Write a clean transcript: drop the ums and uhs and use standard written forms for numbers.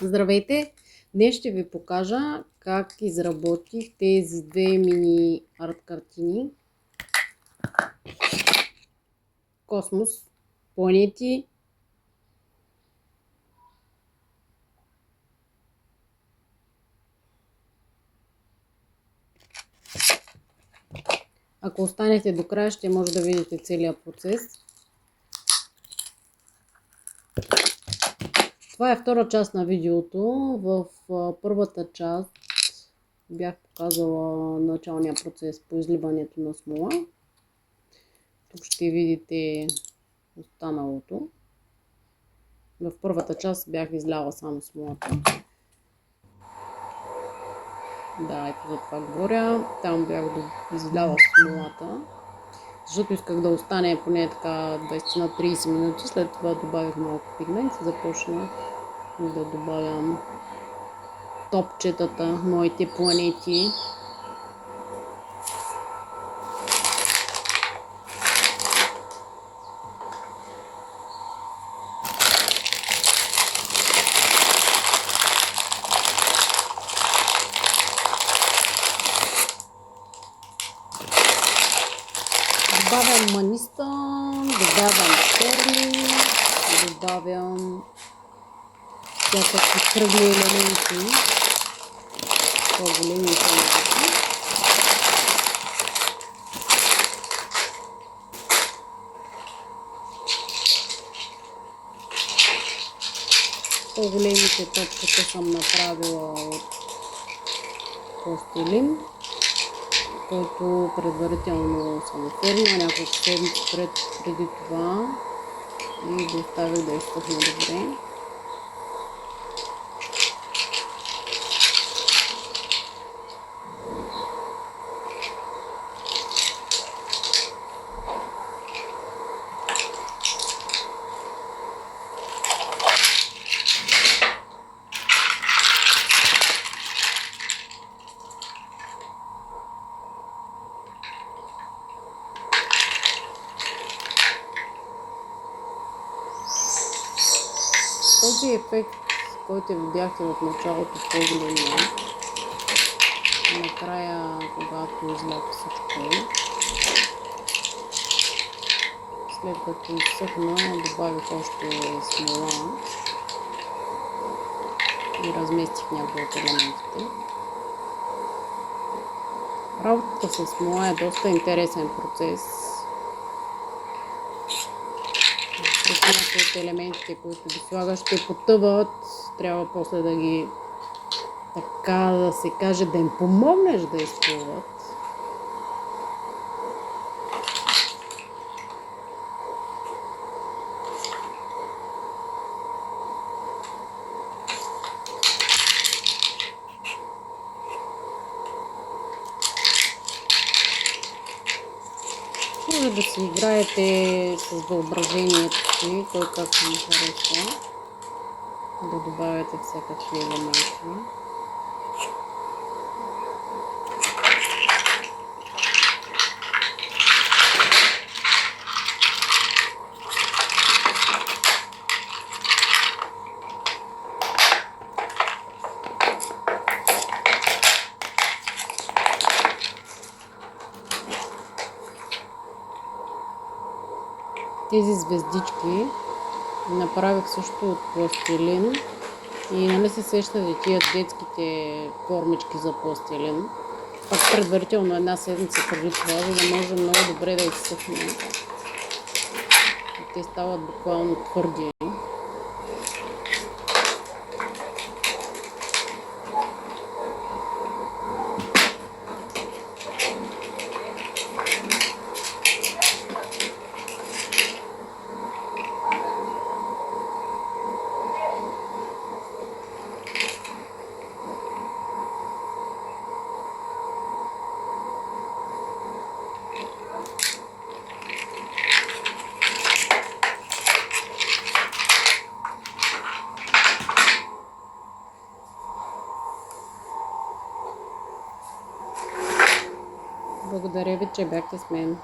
Здравейте! Днес ще ви покажа как изработих тези две мини арт картини. Космос, планети. Ако останете до края, ще може да видите целият процес. Това е втора част на видеото. В първата част бях показала началния процес по изливането на смола. Тук ще видите останалото. В първата част бях изляла само смолата. Да, ето за това говоря. Там бях изляла смолата, защото исках да остане поне така 20-30 минути. След това добавих малко пигмент и започнах да добавям топчетата, моите планети. Добавям маниста, добавям перли, добавям всякакви кръгли елементи, по-големи елементи. По-големите топчета съм направила от пластилин, който предварително съм оформила няколко седмици преди това и го оставих да изсъхне добре. Този ефект, който видяхте в началото, по-големия, накрая, когато излях всичко, след като изсъхна, добавих още смола и разместих някои от елементите. Работата с смола е доста интересен процес. Някои от елементите, които ги слагаш, ще потъват. Трябва после да ги, така да се каже, да им помогнеш да изплуват. Може да си играете с въображението си, кой както ми харесва, да добавяте всякакви елементи. Тези звездички направих също от пластилин и нали се сещате тия детските формички за пластилин. Пак предварително една седмица преди това, за да може много добре да изсъхне. Те стават буквално твърди. Благодаря ви, че бяхте с мен.